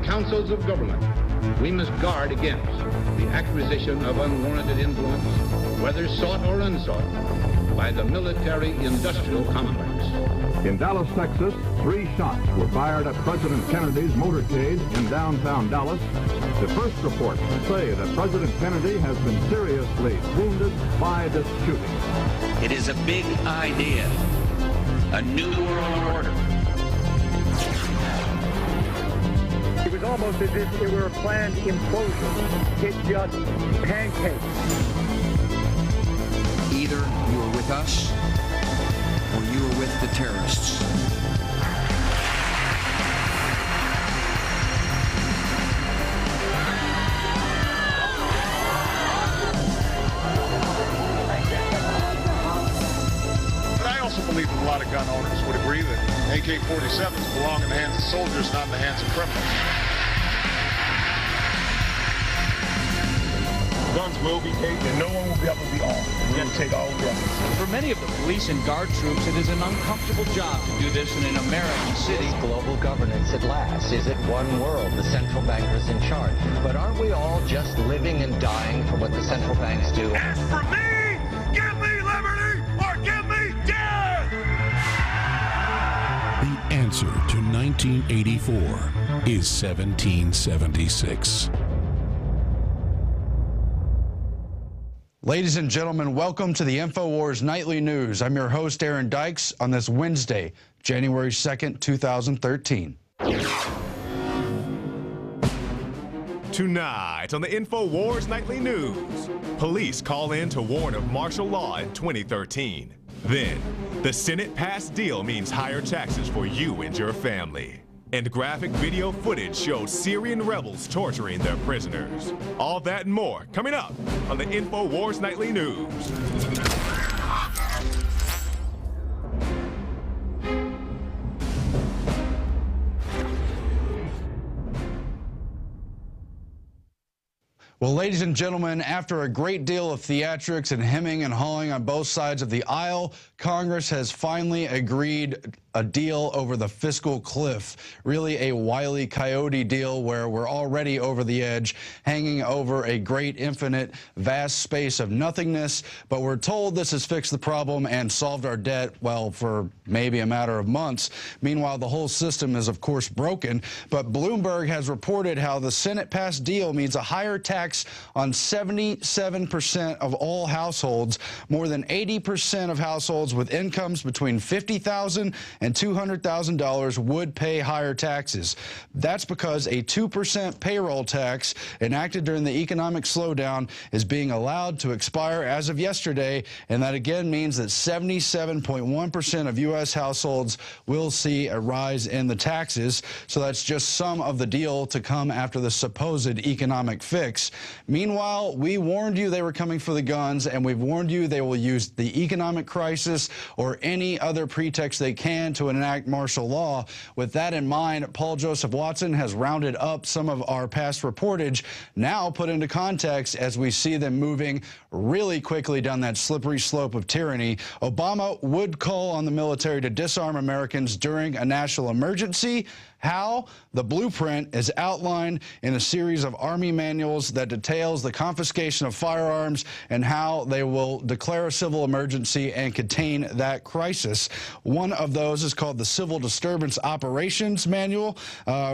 councils of government, we must guard against the acquisition of unwarranted influence, whether sought or unsought, by the military-industrial complex. In Dallas, Texas, 3 shots were fired at President Kennedy's motorcade in downtown Dallas. The first reports say that President Kennedy has been seriously wounded by this shooting. It is a big idea, a new world order. It was almost as if it were a planned implosion. It just pancaked. Either you are with us or you are with the terrorists. But I also believe that a lot of gun owners would agree that AK-47s belong in the hands of soldiers, not in the hands of criminals. Guns will be taken, and no one will be able to be armed. We're going to take all guns. For many of the police and guard troops, it is an uncomfortable job to do this in an American city. Global governance at last. Is it one world? The central bankers in charge. But aren't we all just living and dying for what the central banks do? As for me, give me liberty or give me death! The answer to 1984 is 1776. Ladies and gentlemen, welcome to the Infowars Nightly News. I'm your host, Aaron Dykes, on this Wednesday, January 2nd, 2013. Tonight on the Infowars Nightly News, police call in to warn of martial law in 2013. Then, the Senate passed deal means higher taxes for you and your family. And graphic video footage shows Syrian rebels torturing their prisoners. All that and more coming up on the Infowars Nightly News. Well, ladies and gentlemen, after a great deal of theatrics and hemming and hawing on both sides of the aisle, Congress has finally agreed a deal over the fiscal cliff, really a Wile E. Coyote deal where we're already over the edge, hanging over a great, infinite, vast space of nothingness. But we're told this has fixed the problem and solved our debt, well, for maybe a matter of months. Meanwhile, the whole system is, of course, broken. But Bloomberg has reported how the Senate-passed deal means a higher tax on 77% of all households. More than 80% of households with incomes between $50,000 and $200,000 would pay higher taxes. That's because a 2% payroll tax enacted during the economic slowdown is being allowed to expire as of yesterday, and that again means that 77.1% of U.S. households will see a rise in the taxes. So that's just some of the deal to come after the supposed economic fix. Meanwhile, we warned you they were coming for the guns, and we've warned you they will use the economic crisis or any other pretext they can to enact martial law. With that in mind, Paul Joseph Watson has rounded up some of our past reportage, now put into context as we see them moving really quickly down that slippery slope of tyranny. Obama would call on the military to disarm Americans during a national emergency. How? The blueprint is outlined in a series of Army manuals that details the confiscation of firearms and how they will declare a civil emergency and contain that crisis. One of those is called the Civil Disturbance Operations Manual,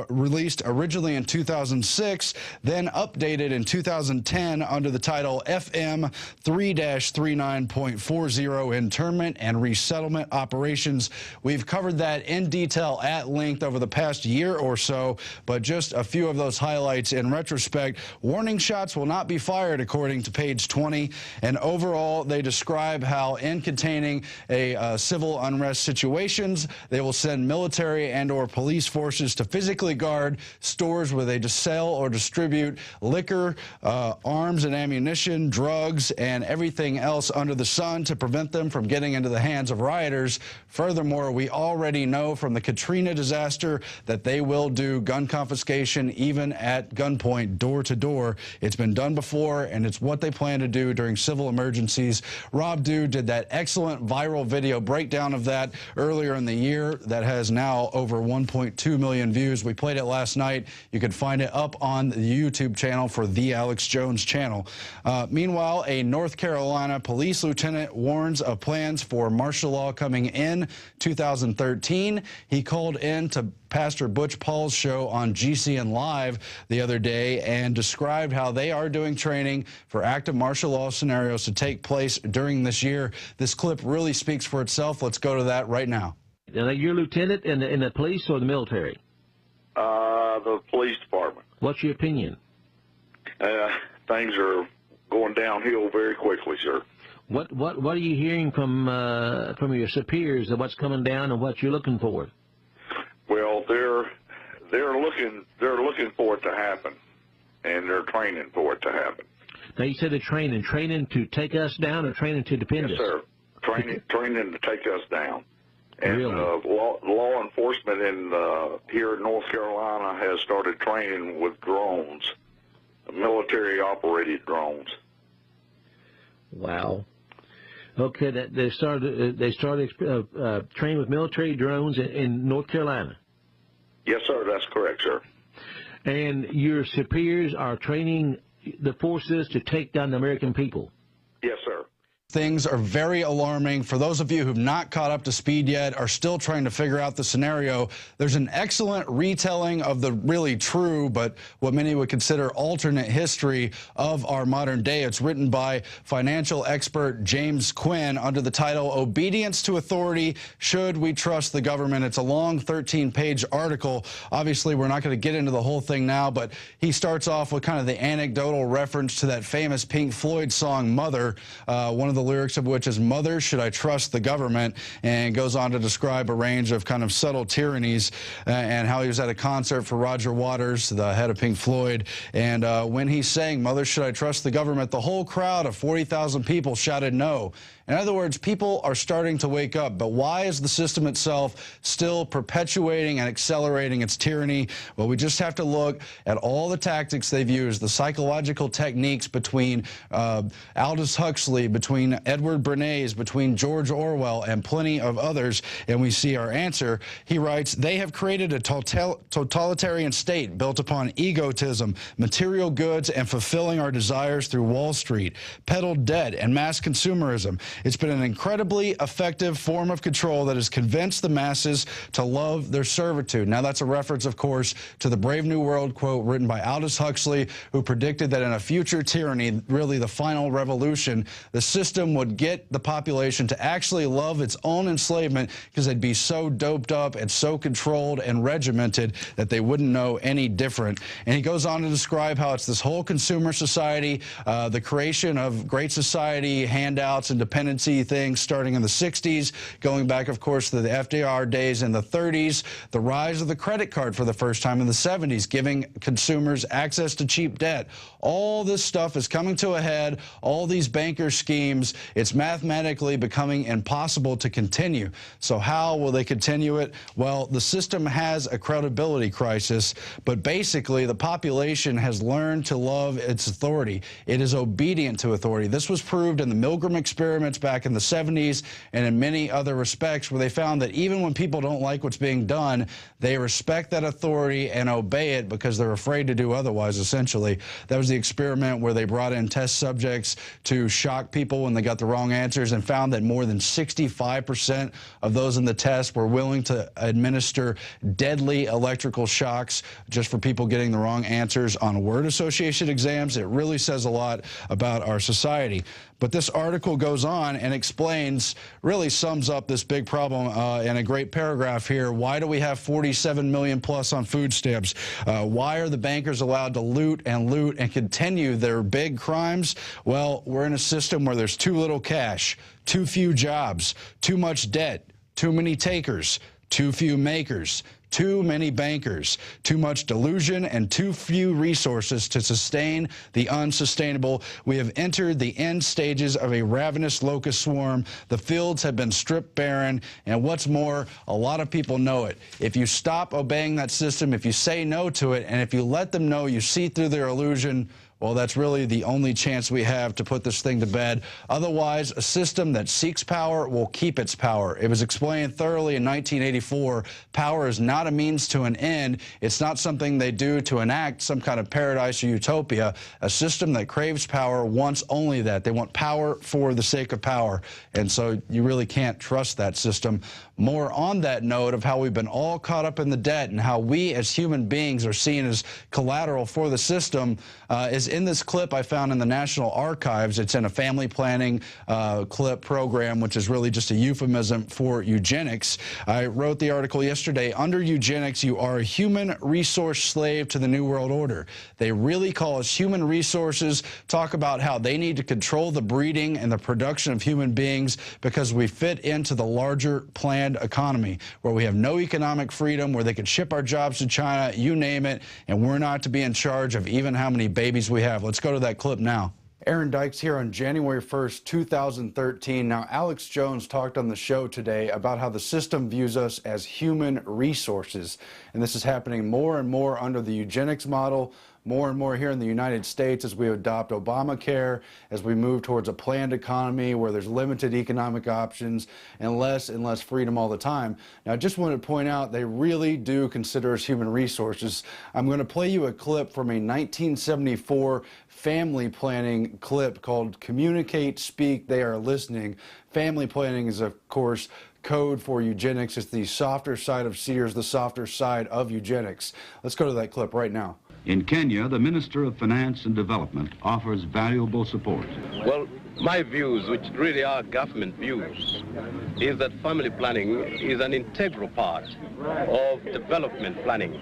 released originally in 2006, then updated in 2010 under the title FM 3-39.40 Internment and Resettlement Operations. We've covered that in detail at length over the past year or so, but just a few of those highlights in retrospect. Warning shots will not be fired, according to page 20, and overall they describe how in containing a civil unrest situations, they will send military and or police forces to physically guard stores where they sell or distribute liquor, arms and ammunition, drugs, and everything else under the sun to prevent them from getting into the hands of rioters. Furthermore, we already know from the Katrina disaster that they will do gun confiscation even at gunpoint, door to door. It's been done before, and it's what they plan to do during civil emergencies. Rob Dew did that excellent viral video breakdown of that earlier in the year that has now over 1.2 million views. We played it last night. You can find it up on the YouTube channel for The Alex Jones channel. Meanwhile, a North Carolina police lieutenant warns of plans for martial law coming in 2013. He called in to Pastor Butch Paul's show on GCN Live the other day and described how they are doing training for active martial law scenarios to take place during this year. This clip really speaks for itself. Let's go to that right now. You're a lieutenant in the police or the military? The police department. What's your opinion? Things are going downhill very quickly, sir. What are you hearing from your superiors of what's coming down and what you're looking for? Well, they're looking for it to happen, and they're training for it to happen. Now you said they're training to take us down or training to defend us? Yes, sir. Training to take us down. And really? Law enforcement here in North Carolina has started training with drones, military-operated drones. Wow. Okay, they started training with military drones in North Carolina. Yes, sir. That's correct, sir. And your superiors are training the forces to take down the American people. Yes, sir. Things are very alarming. For those of you who've not caught up to speed yet, are still trying to figure out the scenario, there's an excellent retelling of the really true, but what many would consider alternate history of our modern day. It's written by financial expert James Quinn under the title Obedience to Authority, Should We Trust the Government? It's a long 13-page article. Obviously, we're not going to get into the whole thing now, but he starts off with kind of the anecdotal reference to that famous Pink Floyd song, Mother, one of the lyrics of which is, "Mother, should I trust the government?" and goes on to describe a range of kind of subtle tyrannies and how he was at a concert for Roger Waters, the head of Pink Floyd, and when he sang, "Mother, should I trust the government?" the whole crowd of 40,000 people shouted no. In other words, people are starting to wake up, but why is the system itself still perpetuating and accelerating its tyranny? Well, we just have to look at all the tactics they've used, the psychological techniques between Aldous Huxley, between Edward Bernays, between George Orwell, and plenty of others, and we see our answer. He writes, "They have created a totalitarian state built upon egotism, material goods, and fulfilling our desires through Wall Street, peddled debt, and mass consumerism. It's been an incredibly effective form of control that has convinced the masses to love their servitude." Now, that's a reference, of course, to the Brave New World quote written by Aldous Huxley, who predicted that in a future tyranny, really the final revolution, the system would get the population to actually love its own enslavement because they'd be so doped up and so controlled and regimented that they wouldn't know any different. And he goes on to describe how it's this whole consumer society, the creation of Great Society handouts and dependency things starting in the 60s, going back, of course, to the FDR days in the 30s, the rise of the credit card for the first time in the 70s, giving consumers access to cheap debt. All this stuff is coming to a head, all these banker schemes. It's mathematically becoming impossible to continue. So how will they continue it? Well, the system has a credibility crisis, but basically the population has learned to love its authority. It is obedient to authority. This was proved in the Milgram experiments back in the 70s and in many other respects, where they found that even when people don't like what's being done, they respect that authority and obey it because they're afraid to do otherwise, essentially. That was the experiment where they brought in test subjects to shock people when they got the wrong answers and found that more than 65% of those in the test were willing to administer deadly electrical shocks just for people getting the wrong answers on word association exams. It really says a lot about our society. But this article goes on and explains, really sums up this big problem in a great paragraph here. Why do we have 47 million plus on food stamps? Why are the bankers allowed to loot and continue their big crimes? Well, we're in a system where there's too little cash, too few jobs, too much debt, too many takers, too few makers, too many bankers, too much delusion, and too few resources to sustain the unsustainable. We have entered the end stages of a ravenous locust swarm. The fields have been stripped barren, and what's more, a lot of people know it. If you stop obeying that system, if you say no to it, and if you let them know you see through their illusion, well, that's really the only chance we have to put this thing to bed. Otherwise, a system that seeks power will keep its power. It was explained thoroughly in 1984. Power is not a means to an end. It's not something they do to enact some kind of paradise or utopia. A system that craves power wants only that. They want power for the sake of power. And so you really can't trust that system. More on that note of how we've been all caught up in the debt and how we as human beings are seen as collateral for the system is in this clip I found in the National Archives. It's in a family planning clip program, which is really just a euphemism for eugenics. I wrote the article yesterday. Under eugenics, you are a human resource slave to the New World Order. They really call us human resources, talk about how they need to control the breeding and the production of human beings because we fit into the larger planned economy where we have no economic freedom, where they could ship our jobs to China, you name it, and we're not to be in charge of even how many babies we have. Let's go to that clip now. Aaron Dykes here on January 1st, 2013. Now, Alex Jones talked on the show today about how the system views us as human resources. And this is happening more and more under the eugenics model, more and more here in the United States as we adopt Obamacare, as we move towards a planned economy where there's limited economic options and less freedom all the time. Now, I just want to point out they really do consider us human resources. I'm going to play you a clip from a 1974 family planning clip called Communicate, Speak, They Are Listening. Family planning is, of course, code for eugenics. It's the softer side of Sears, the softer side of eugenics. Let's go to that clip right now. In Kenya, the Minister of Finance and Development offers valuable support. Well, my views, which really are government views, is that family planning is an integral part of development planning.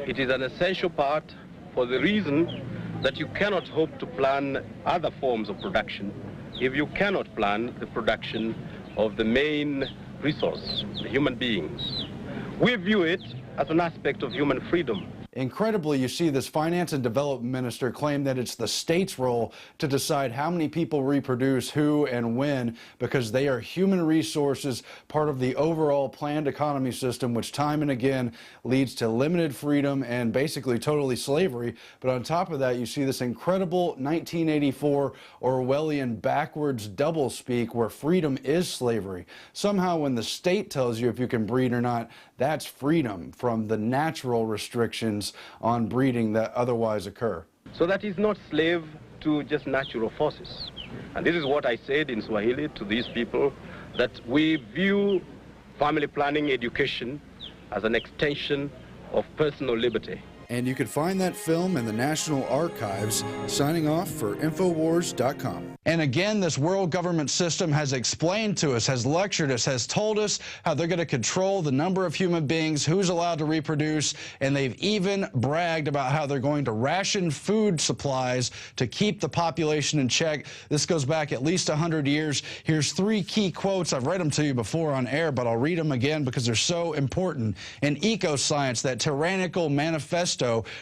It is an essential part for the reason that you cannot hope to plan other forms of production if you cannot plan the production of the main resource, the human beings. We view it as an aspect of human freedom. Incredibly, you see this finance and development minister claim that it's the state's role to decide how many people reproduce, who and when, because they are human resources, part of the overall planned economy system, which time and again leads to limited freedom and basically totally slavery. But on top of that, you see this incredible 1984 Orwellian backwards doublespeak where freedom is slavery. Somehow when the state tells you if you can breed or not, that's freedom from the natural restrictions on breeding that otherwise occur. So that is not slave to just natural forces. And this is what I said in Swahili to these people, that we view family planning education as an extension of personal liberty. And you can find that film in the National Archives. Signing off for Infowars.com. And again, this world government system has explained to us, has lectured us, has told us how they're going to control the number of human beings, who's allowed to reproduce, and they've even bragged about how they're going to ration food supplies to keep the population in check. This goes back at least 100 years. Here's 3 key quotes. I've read them to you before on air, but I'll read them again because they're so important. In Ecoscience, that tyrannical manifesto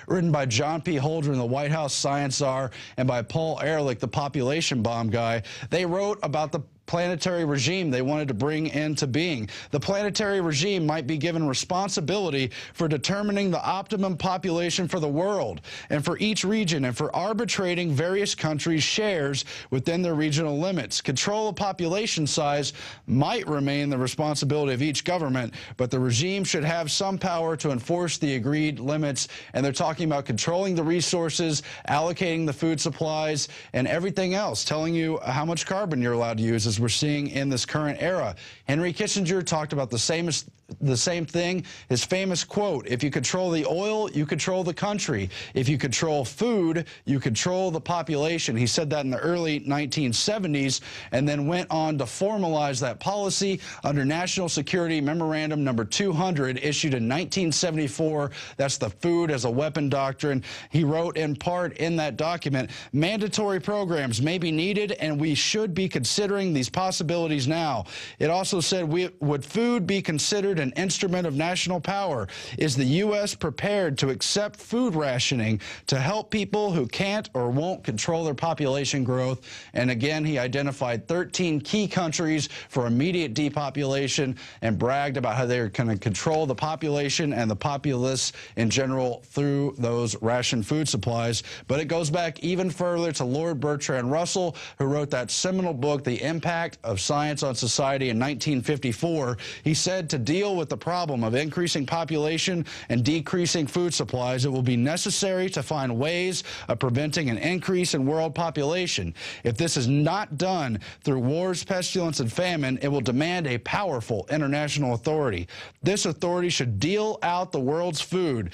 written by John P. Holdren, the White House science czar, and by Paul Ehrlich, the population bomb guy, they wrote about the planetary regime they wanted to bring into being. The planetary regime might be given responsibility for determining the optimum population for the world and for each region and for arbitrating various countries' shares within their regional limits. Control of population size might remain the responsibility of each government, but the regime should have some power to enforce the agreed limits. And they're talking about controlling the resources, allocating the food supplies, and everything else, telling you how much carbon you're allowed to use, as we're seeing in this current era. Henry Kissinger talked about the same thing. His famous quote, if you control the oil, you control the country. If you control food, you control the population. He said that in the early 1970s and then went on to formalize that policy under National Security Memorandum number 200, issued in 1974. That's the Food as a Weapon Doctrine. He wrote in part in that document, mandatory programs may be needed and we should be considering these possibilities now. It also said, would food be considered an instrument of national power. Is the U.S. prepared to accept food rationing to help people who can't or won't control their population growth? And again, he identified 13 key countries for immediate depopulation and bragged about how they're going to control the population and the populace in general through those rationed food supplies. But it goes back even further to Lord Bertrand Russell, who wrote that seminal book, The Impact of Science on Society, in 1954. He said to deal with the problem of increasing population and decreasing food supplies, it will be necessary to find ways of preventing an increase in world population. If this is not done through wars, pestilence, and famine, it will demand a powerful international authority. This authority should deal out the world's food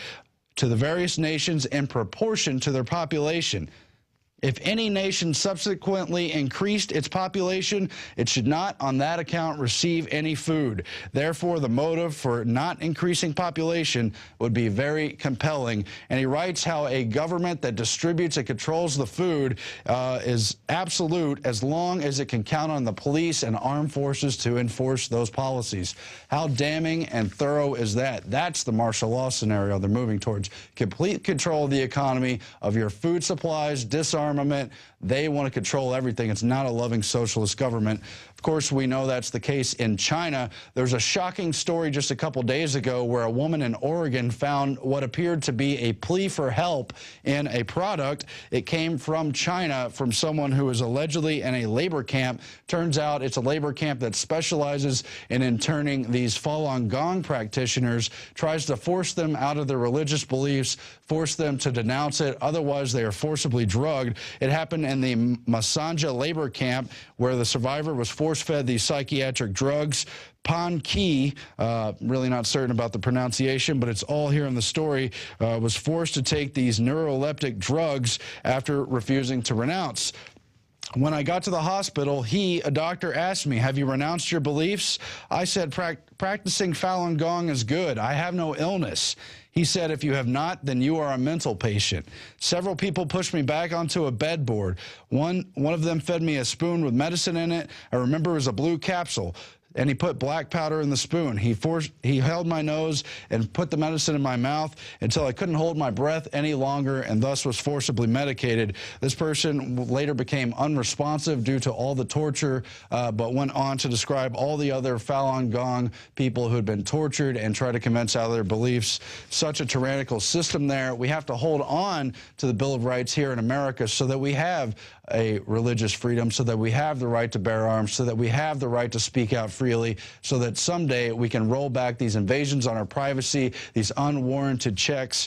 to the various nations in proportion to their population. If any nation subsequently increased its population, it should not on that account receive any food. Therefore, the motive for not increasing population would be very compelling. And he writes how a government that distributes and controls the food is absolute as long as it can count on the police and armed forces to enforce those policies. How damning and thorough is that? That's the martial law scenario they're moving towards. Complete control of the economy, of your food supplies, disarmament. They want to control everything. It's not a loving socialist government. Of course, we know that's the case in China. There's a shocking story just a couple days ago where a woman in Oregon found what appeared to be a plea for help in a product. It came from China, from someone who was allegedly in a labor camp. Turns out it's a labor camp that specializes in interning these Falun Gong practitioners, tries to force them out of their religious beliefs, force them to denounce it. Otherwise, they are forcibly drugged. It happened in the Masanjia labor camp where the survivor was force-fed these psychiatric drugs. Pan Ki, really not certain about the pronunciation, but it's all here in the story, was forced to take these neuroleptic drugs after refusing to renounce. When I got to the hospital, a doctor, asked me, have you renounced your beliefs? I said, practicing Falun Gong is good. I have no illness. He said, if you have not, then you are a mental patient. Several people pushed me back onto a bedboard. One of them fed me a spoon with medicine in it. I remember it was a blue capsule. And he put black powder in the spoon. He held my nose and put the medicine in my mouth until I couldn't hold my breath any longer and thus was forcibly medicated. This person later became unresponsive due to all the torture, but went on to describe all the other Falun Gong people who had been tortured and tried to convince out of their beliefs. Such a tyrannical system there. We have to hold on to the Bill of Rights here in America so that we have a religious freedom, so that we have the right to bear arms, so that we have the right to speak out freely, so that someday we can roll back these invasions on our privacy, these unwarranted checks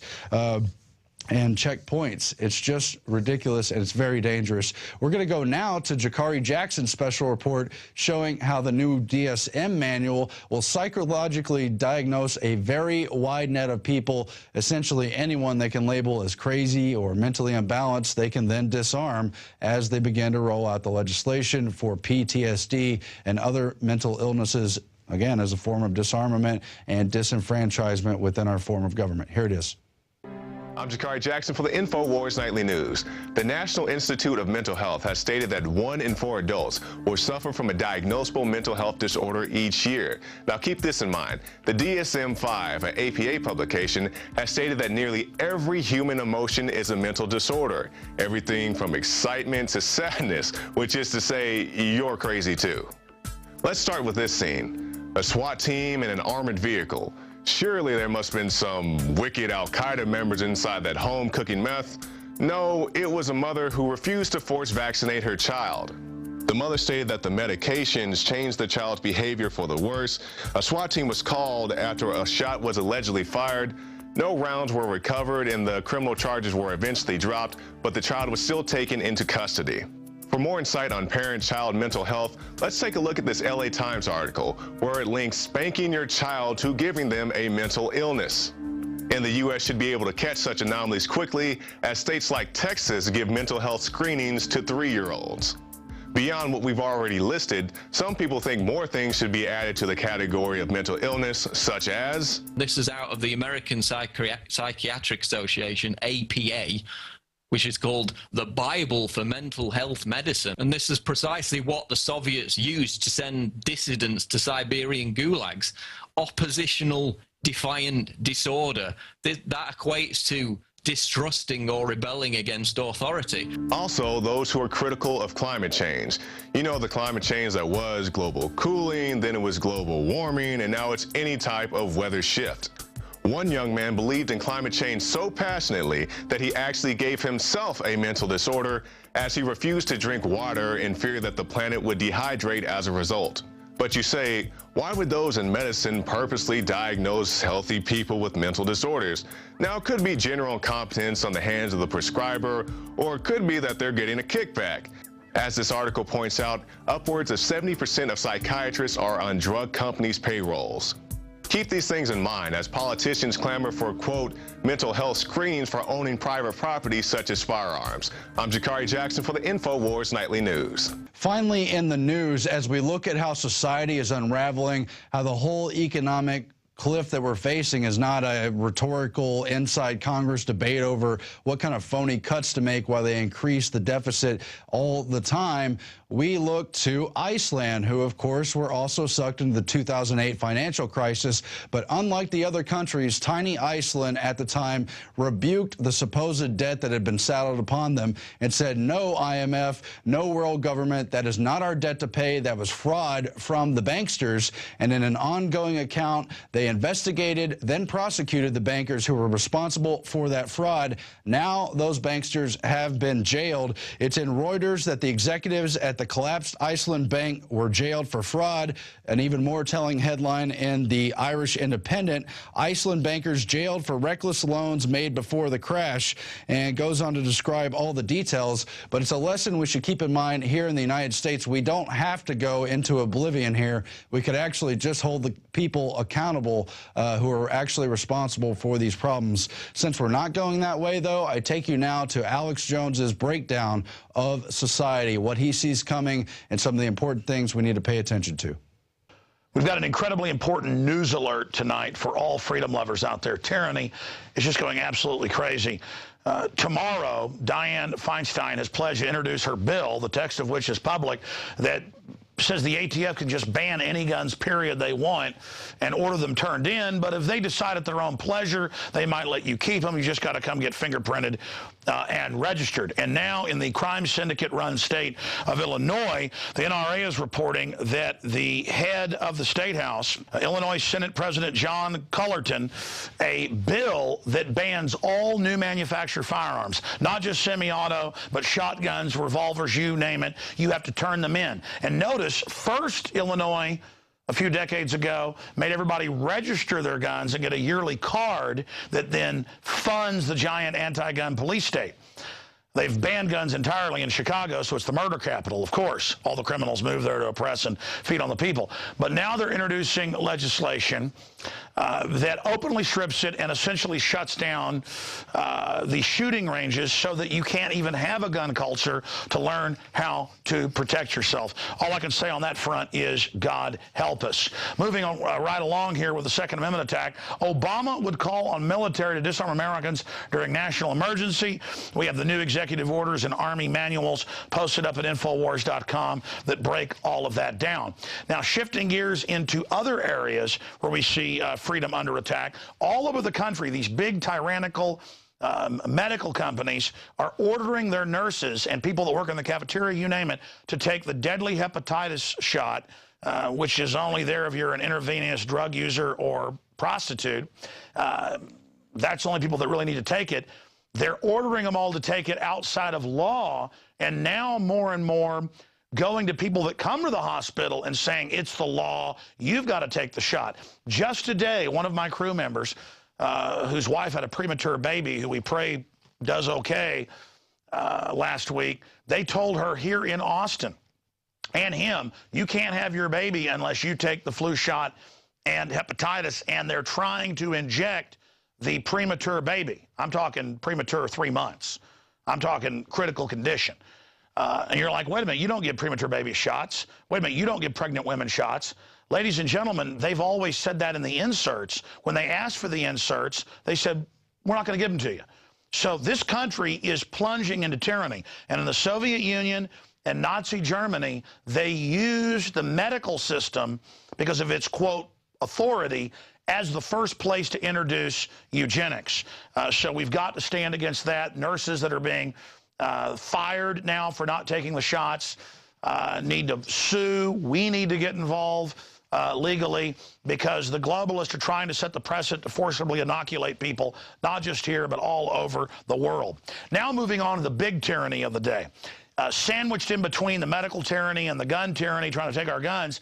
and checkpoints. It's just ridiculous, and it's very dangerous. We're going to go now to Jakari Jackson's special report showing how the new DSM manual will psychologically diagnose a very wide net of people. Essentially, anyone they can label as crazy or mentally unbalanced, they can then disarm as they begin to roll out the legislation for PTSD and other mental illnesses, again, as a form of disarmament and disenfranchisement within our form of government. Here it is. I'm Jakari Jackson for the Infowars Nightly News. The National Institute of Mental Health has stated that 1 in 4 adults will suffer from a diagnosable mental health disorder each year. Now keep this in mind. The DSM-5, an APA publication, has stated that nearly every human emotion is a mental disorder. Everything from excitement to sadness, which is to say, you're crazy too. Let's start with this scene. A SWAT team in an armored vehicle. Surely there must have been some wicked Al-Qaeda members inside that home cooking meth. No, it was a mother who refused to force vaccinate her child. The mother stated that the medications changed the child's behavior for the worse. A SWAT team was called after a shot was allegedly fired. No rounds were recovered and the criminal charges were eventually dropped, but the child was still taken into custody. For more insight on parent-child mental health, let's take a look at this LA Times article where it links spanking your child to giving them a mental illness. And the U.S. should be able to catch such anomalies quickly as states like Texas give mental health screenings to 3-year-olds. Beyond what we've already listed, some people think more things should be added to the category of mental illness, such as... This is out of the American Psychiatric Association, APA, which is called the Bible for Mental Health Medicine. And this is precisely what the Soviets used to send dissidents to Siberian gulags. oppositional defiant disorder. That equates to distrusting or rebelling against authority. Also, those who are critical of climate change. You know, the climate change that was global cooling, then it was global warming, and now it's any type of weather shift. One young man believed in climate change so passionately that he actually gave himself a mental disorder as he refused to drink water in fear that the planet would dehydrate as a result. But you say, why would those in medicine purposely diagnose healthy people with mental disorders? Now, it could be general incompetence on the hands of the prescriber, or it could be that they're getting a kickback. As this article points out, upwards of 70% of psychiatrists are on drug companies' payrolls. Keep these things in mind as politicians clamor for, quote, mental health screenings for owning private property such as firearms. I'm Jakari Jackson for the Infowars Nightly News. Finally, in the news, as we look at how society is unraveling, how the whole economic cliff that we're facing is not a rhetorical inside Congress debate over what kind of phony cuts to make while they increase the deficit all the time. We look to Iceland, who, of course, were also sucked into the 2008 financial crisis. But unlike the other countries, tiny Iceland at the time rebuked the supposed debt that had been saddled upon them and said, no, IMF, no world government, that is not our debt to pay. That was fraud from the banksters. And in an ongoing account, they investigated, then prosecuted the bankers who were responsible for that fraud. Now those banksters have been jailed. It's in Reuters that the executives at the collapsed Iceland bank were jailed for fraud. An even more telling headline in the Irish Independent, Iceland bankers jailed for reckless loans made before the crash, and goes on to describe all the details. But it's a lesson we should keep in mind here in the United States. We don't have to go into oblivion here. We could actually just hold the people accountable who are actually responsible for these problems. Since we're not going that way, though, I take you now to Alex Jones's breakdown of society, what he sees coming, and some of the important things we need to pay attention to. We've got an incredibly important news alert tonight for all freedom lovers out there. Tyranny is just going absolutely crazy. Tomorrow, Dianne Feinstein has pledged to introduce her bill, the text of which is public, that says the ATF can just ban any guns, period, they want and order them turned in. But if they decide at their own pleasure, they might let you keep them. You just got to come get fingerprinted and registered. And now in the crime syndicate-run state of Illinois, the NRA is reporting that the head of the State House, Illinois Senate President John Cullerton, a bill that bans all new manufactured firearms, not just semi-auto, but shotguns, revolvers, you name it, you have to turn them in. And notice, first, Illinois, a few decades ago, made everybody register their guns and get a yearly card that then funds the giant anti-gun police state. They've banned guns entirely in Chicago, so it's the murder capital, of course. All the criminals move there to oppress and feed on the people. But now they're introducing legislation that openly strips it and essentially shuts down the shooting ranges so that you can't even have a gun culture to learn how to protect yourself. All I can say on that front is God help us. Moving on right along here with the Second Amendment attack, Obama would call on military to disarm Americans during national emergency. We have the new executive orders and Army manuals posted up at Infowars.com that break all of that down. Now, shifting gears into other areas where we see freedom under attack, all over the country, these big tyrannical medical companies are ordering their nurses and people that work in the cafeteria, you name it, to take the deadly hepatitis shot, which is only there if you're an intravenous drug user or prostitute. That's only people that really need to take it. They're ordering them all to take it outside of law, and now more and more going to people that come to the hospital and saying, it's the law, you've got to take the shot. Just today, one of my crew members, whose wife had a premature baby, who we pray does okay last week, they told her here in Austin and him, you can't have your baby unless you take the flu shot and hepatitis, and they're trying to inject the premature baby. I'm talking premature 3 months. I'm talking critical condition. And you're like, wait a minute, you don't give premature baby shots. Wait a minute, you don't give pregnant women shots. Ladies and gentlemen, they've always said that in the inserts. When they asked for the inserts, they said, we're not going to give them to you. So this country is plunging into tyranny. And in the Soviet Union and Nazi Germany, they used the medical system because of its, quote, authority as the first place to introduce eugenics. So we've got to stand against that. Nurses that are being fired now for not taking the shots need to sue. We need to get involved legally, because the globalists are trying to set the precedent to forcibly inoculate people, not just here, but all over the world. Now moving on to the big tyranny of the day. Sandwiched in between the medical tyranny and the gun tyranny, trying to take our guns,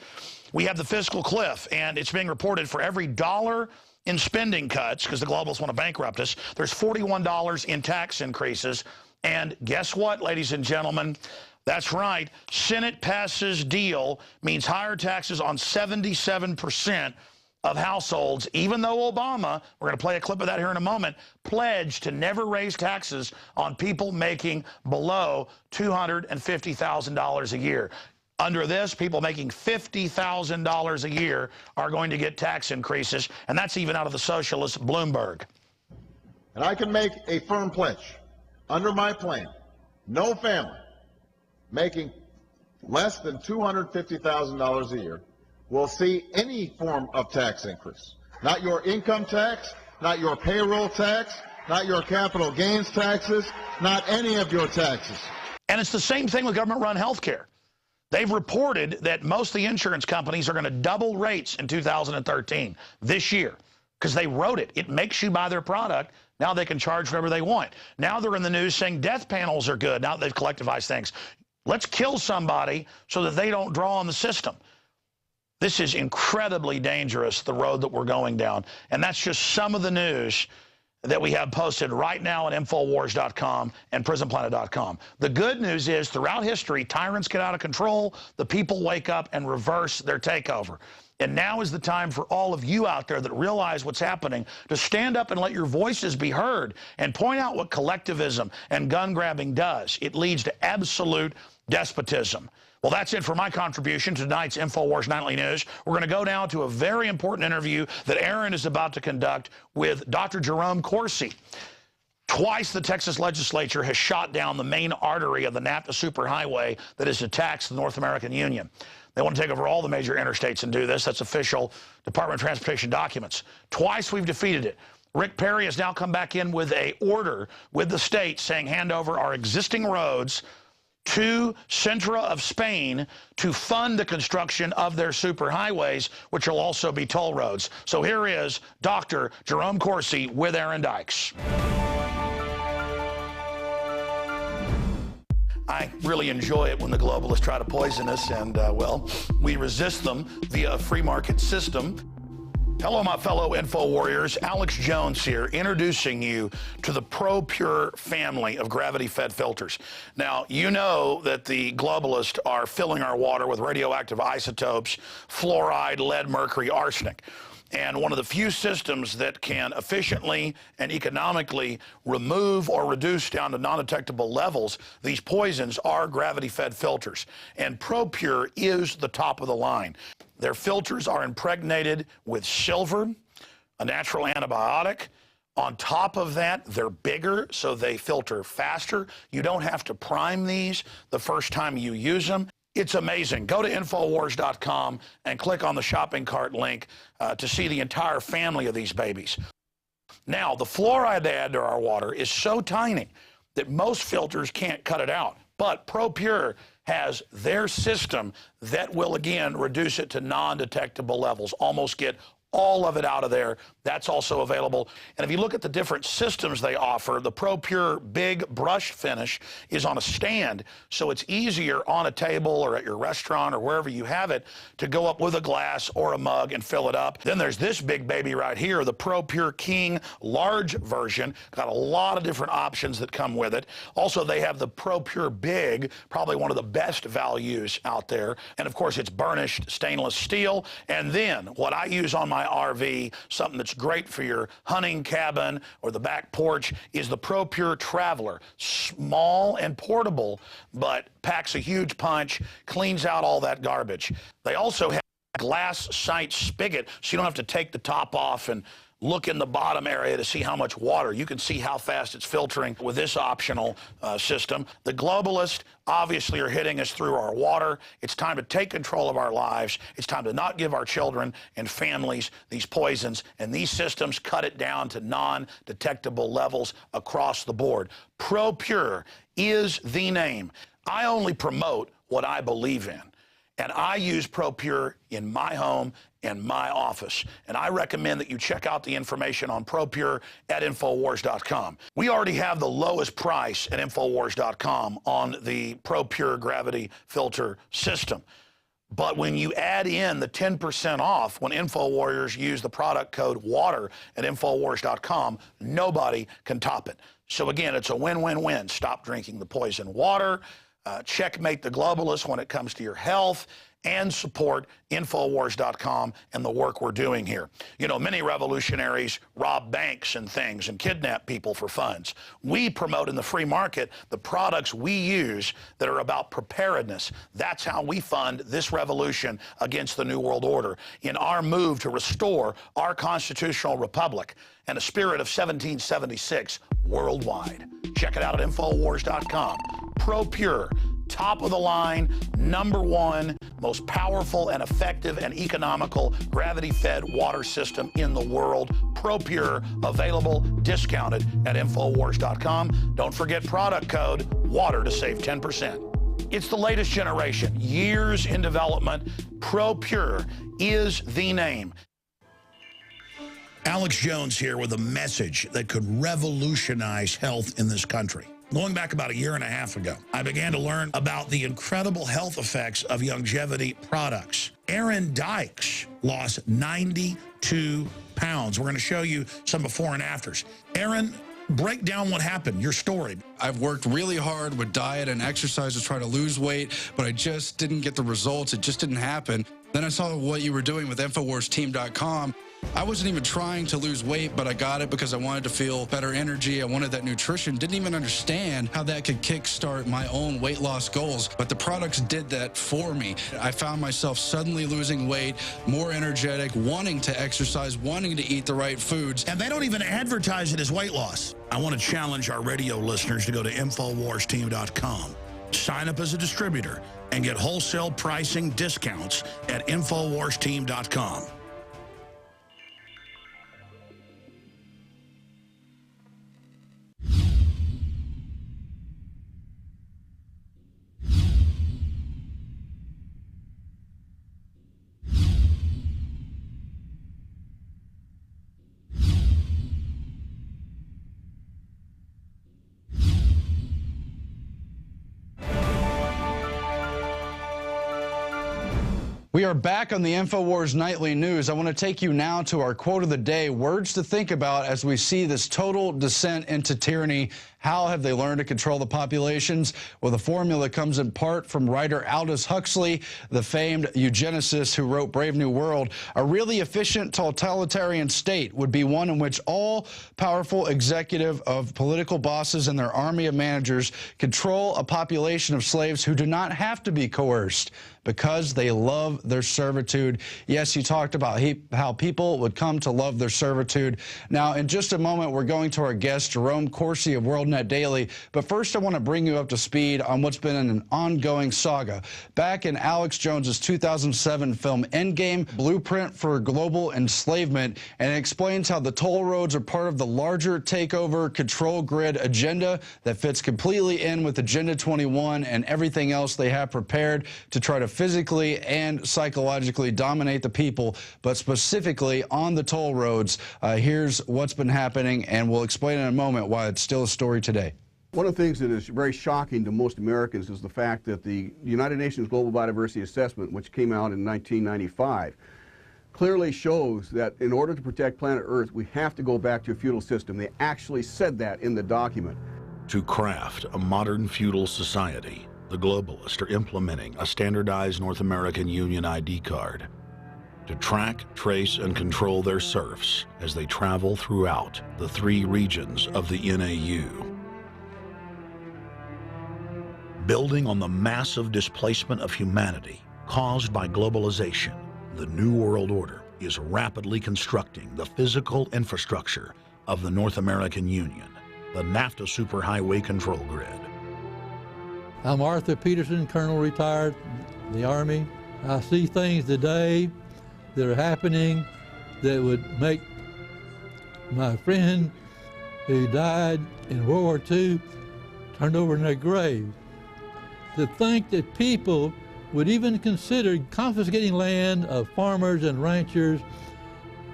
we have the fiscal cliff, and it's being reported for every dollar in spending cuts, because the globalists want to bankrupt us, there's $41 in tax increases. And guess what, ladies and gentlemen? That's right. Senate passes deal means higher taxes on 77% of households, even though Obama, we're going to play a clip of that here in a moment, pledged to never raise taxes on people making below $250,000 a year. Under this, people making $50,000 a year are going to get tax increases, and that's even out of the socialist Bloomberg. And I can make a firm pledge. Under my plan, no family making less than $250,000 a year will see any form of tax increase. Not your income tax, not your payroll tax, not your capital gains taxes, not any of your taxes. And it's the same thing with government-run health care. They've reported that most of the insurance companies are going to double rates in 2013, this year, because they wrote it. It makes you buy their product. Now they can charge whatever they want. Now they're in the news saying death panels are good. Now they've collectivized things. Let's kill somebody so that they don't draw on the system. This is incredibly dangerous, the road that we're going down. And that's just some of the news that we have posted right now at Infowars.com and PrisonPlanet.com. The good news is, throughout history, tyrants get out of control, the people wake up and reverse their takeover. And now is the time for all of you out there that realize what's happening to stand up and let your voices be heard and point out what collectivism and gun grabbing does. It leads to absolute despotism. Well, that's it for my contribution to tonight's Infowars Nightly News. We're going to go now to a very important interview that Aaron is about to conduct with Dr. Jerome Corsi. Twice the Texas legislature has shot down the main artery of the NAFTA superhighway that is to tax the North American Union. They want to take over all the major interstates and do this. That's official Department of Transportation documents. Twice we've defeated it. Rick Perry has now come back in with an order with the state saying hand over our existing roads to Centra of Spain to fund the construction of their superhighways, which will also be toll roads. So here is Dr. Jerome Corsi with Aaron Dykes. I really enjoy it when the globalists try to poison us, and, well, we resist them via a free market system. Hello, my fellow Info Warriors. Alex Jones here, introducing you to the ProPure family of gravity-fed filters. Now, you know that the globalists are filling our water with radioactive isotopes, fluoride, lead, mercury, arsenic. And one of the few systems that can efficiently and economically remove or reduce down to non-detectable levels these poisons are gravity-fed filters. And ProPure is the top of the line. Their filters are impregnated with silver, a natural antibiotic. On top of that, they're bigger, so they filter faster. You don't have to prime these the first time you use them. It's amazing. Go to Infowars.com and click on the shopping cart link to see the entire family of these babies. Now, the fluoride they add to our water is so tiny that most filters can't cut it out. But ProPure has their system that will, again, reduce it to non-detectable levels, almost get all of it out of there. That's also available. And if you look at the different systems they offer, the ProPure Big Brush Finish is on a stand, so it's easier on a table or at your restaurant or wherever you have it to go up with a glass or a mug and fill it up. Then there's this big baby right here, the ProPure King large version. Got a lot of different options that come with it. Also, they have the ProPure Big, probably one of the best values out there. And of course, it's burnished stainless steel. And then what I use on my RV, something that's great for your hunting cabin or the back porch, is the ProPure Traveler. Small and portable, but packs a huge punch, cleans out all that garbage. They also have a glass sight spigot, so you don't have to take the top off and look in the bottom area to see how much water. You can see how fast it's filtering with this optional system. The globalists obviously are hitting us through our water. It's time to take control of our lives. It's time to not give our children and families these poisons, and these systems cut it down to non-detectable levels across the board. ProPure is the name. I only promote what I believe in, and I use ProPure in my home and my office. And I recommend that you check out the information on ProPure at Infowars.com. We already have the lowest price at Infowars.com on the ProPure gravity filter system. But when you add in the 10% off when InfoWarriors use the product code WATER at Infowars.com, nobody can top it. So again, it's a win-win-win. Stop drinking the poison water, checkmate the globalists when it comes to your health, and support Infowars.com and the work we're doing here. You know, many revolutionaries rob banks and things and kidnap people for funds. We promote in the free market the products we use that are about preparedness. That's how we fund this revolution against the New World Order in our move to restore our constitutional republic and a spirit of 1776 worldwide. Check it out at Infowars.com. ProPure, top of the line, #1, most powerful and effective and economical gravity-fed water system in the world. ProPure, available, discounted at Infowars.com. Don't forget product code WATER to save 10%. It's the latest generation, years in development. ProPure is the name. Alex Jones here with a message that could revolutionize health in this country. Going back about a year and a half ago, I began to learn about the incredible health effects of longevity products. Aaron Dykes lost 92 pounds. We're going to show you some before and afters. Aaron, break down what happened, your story. I've worked really hard with diet and exercise to try to lose weight, but I just didn't get the results. It just didn't happen. Then I saw what you were doing with InfoWarsTeam.com. I wasn't even trying to lose weight, but I got it because I wanted to feel better energy. I wanted that nutrition. Didn't even understand how that could kickstart my own weight loss goals, but the products did that for me. I found myself suddenly losing weight, more energetic, wanting to exercise, wanting to eat the right foods. And they don't even advertise it as weight loss. I want to challenge our radio listeners to go to InfoWarsTeam.com. Sign up as a distributor and get wholesale pricing discounts at InfoWarsTeam.com. We are back on the Infowars Nightly News. I want to take you now to our quote of the day, words to think about as we see this total descent into tyranny. How have they learned to control the populations? Well, the formula comes in part from writer Aldous Huxley, the famed eugenicist who wrote Brave New World. A really efficient totalitarian state would be one in which all powerful executive of political bosses and their army of managers control a population of slaves who do not have to be coerced because they love their servitude. Yes, you talked about how people would come to love their servitude. Now, in just a moment, we're going to our guest, Jerome Corsi of WorldNet Daily. But first, I want to bring you up to speed on what's been an ongoing saga. Back in Alex Jones's 2007 film Endgame, Blueprint for Global Enslavement, and it explains how the toll roads are part of the larger takeover control grid agenda that fits completely in with Agenda 21 and everything else they have prepared to try to physically and psychologically dominate the people, but specifically on the toll roads. Here's what's been happening, and we'll explain in a moment why it's still a story today. One of the things that is very shocking to most Americans is the fact that the United Nations Global Biodiversity Assessment, which came out in 1995, clearly shows that in order to protect planet Earth, we have to go back to a feudal system. They actually said that in the document. To craft a modern feudal society, the globalists are implementing a standardized North American Union ID card to track, trace, and control their serfs as they travel throughout the 3 regions of the NAU. Building on the massive displacement of humanity caused by globalization, the New World Order is rapidly constructing the physical infrastructure of the North American Union, the NAFTA Superhighway Control Grid. I'm Arthur Peterson, Colonel retired in the Army. I see things today that are happening that would make my friend who died in World War II turned over in their grave. To think that people would even consider confiscating land of farmers and ranchers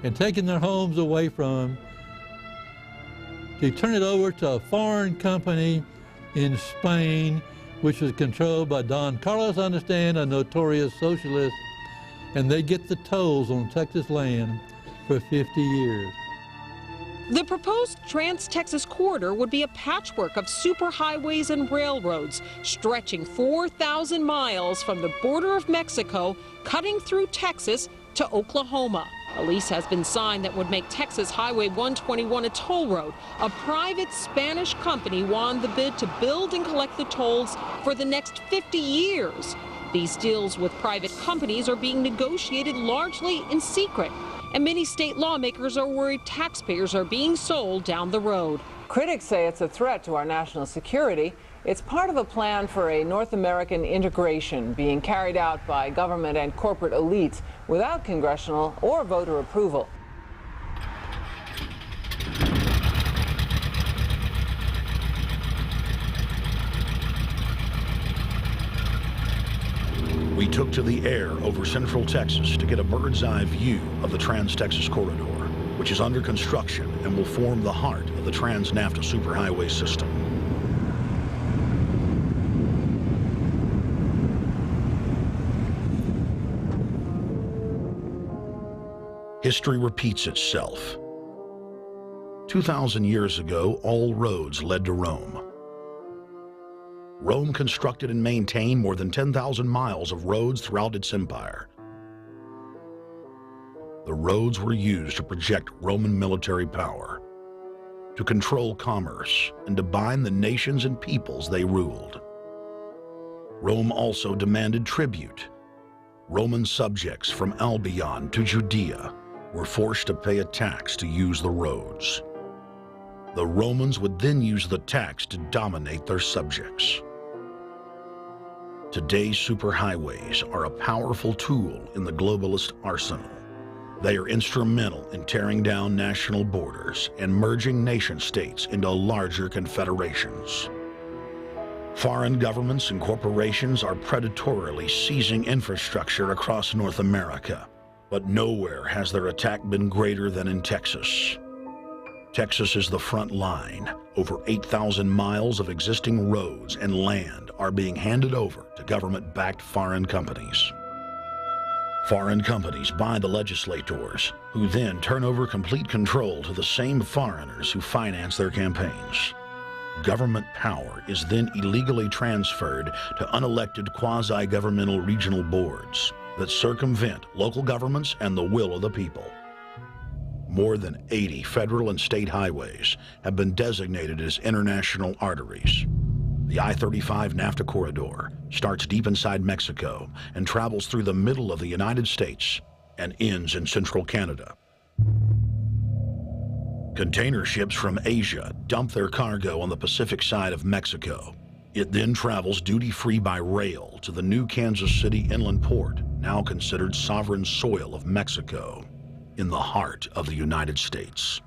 and taking their homes away from them to turn it over to a foreign company in Spain, which was controlled by Don Carlos, I understand, a notorious socialist, and they get the tolls on Texas land for 50 years. The proposed Trans-Texas corridor would be a patchwork of superhighways and railroads stretching 4,000 miles from the border of Mexico, cutting through Texas to Oklahoma. A lease has been signed that would make Texas Highway 121 a toll road. A private Spanish company won the bid to build and collect the tolls for the next 50 years. These deals with private companies are being negotiated largely in secret, and many state lawmakers are worried taxpayers are being sold down the road. Critics say it's a threat to our national security. It's part of a plan for a North American integration being carried out by government and corporate elites without congressional or voter approval. We took to the air over central Texas to get a bird's eye view of the Trans-Texas Corridor, which is under construction and will form the heart of the Trans-NAFTA Superhighway system. History repeats itself. 2,000 years ago, all roads led to Rome. Rome constructed and maintained more than 10,000 miles of roads throughout its empire. The roads were used to project Roman military power, to control commerce, and to bind the nations and peoples they ruled. Rome also demanded tribute. Roman subjects from Albion to Judea were forced to pay a tax to use the roads. The Romans would then use the tax to dominate their subjects. Today's superhighways are a powerful tool in the globalist arsenal. They are instrumental in tearing down national borders and merging nation-states into larger confederations. Foreign governments and corporations are predatorily seizing infrastructure across North America, but nowhere has their attack been greater than in Texas. Texas is the front line. Over 8,000 miles of existing roads and land are being handed over to government-backed foreign companies. Foreign companies buy the legislators, who then turn over complete control to the same foreigners who finance their campaigns. Government power is then illegally transferred to unelected quasi-governmental regional boards that circumvent local governments and the will of the people. More than 80 federal and state highways have been designated as international arteries. The I-35 NAFTA corridor starts deep inside Mexico and travels through the middle of the United States and ends in central Canada. Container ships from Asia dump their cargo on the Pacific side of Mexico. It then travels duty-free by rail to the new Kansas City inland port, now considered sovereign soil of Mexico, in the heart of the United States.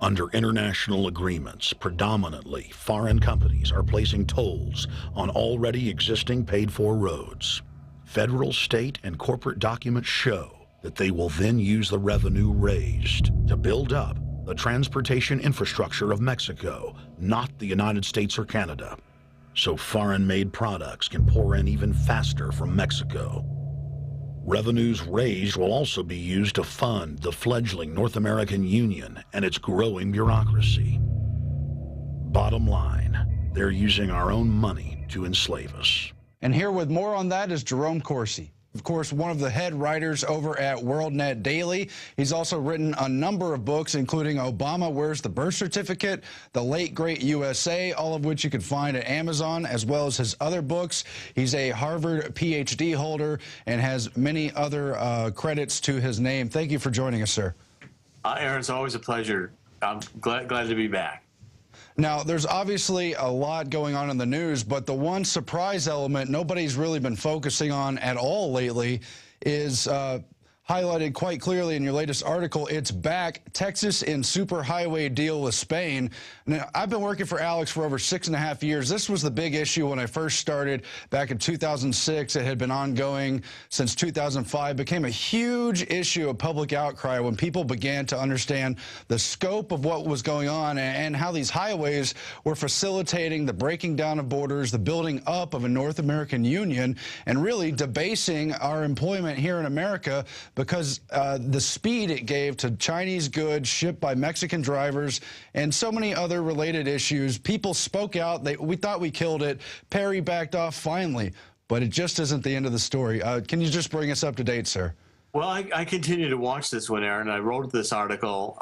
Under international agreements, predominantly foreign companies are placing tolls on already existing paid-for roads. Federal, state, and corporate documents show that they will then use the revenue raised to build up the transportation infrastructure of Mexico, not the United States or Canada, so foreign-made products can pour in even faster from Mexico. Revenues raised will also be used to fund the fledgling North American Union and its growing bureaucracy. Bottom line, they're using our own money to enslave us. And here with more on that is Jerome Corsi. of course, one of the head writers over at WorldNet Daily. He's also written a number of books, including Obama, Where's the Birth Certificate?, The Late Great USA, all of which you can find at Amazon, as well as his other books. He's a Harvard PhD holder and has many other credits to his name. Thank you for joining us, sir. Aaron, it's always a pleasure. I'm glad to be back. Now, there's obviously a lot going on in the news, but the one surprise element nobody's really been focusing on at all lately is highlighted quite clearly in your latest article. It's back. Texas in superhighway deal with Spain. Now, I've been working for Alex for over 6.5 years. This was the big issue when I first started back in 2006. It had been ongoing since 2005. Became a huge issue of public outcry when people began to understand the scope of what was going on and how these highways were facilitating the breaking down of borders, the building up of a North American Union, and really debasing our employment here in America, because the speed it gave to Chinese goods shipped by Mexican drivers and so many other related issues. People spoke out. We thought we killed it. Perry backed off finally, but it just isn't the end of the story. Can you just bring us up to date, sir? Well, I continue to watch this one, Aaron. I wrote this article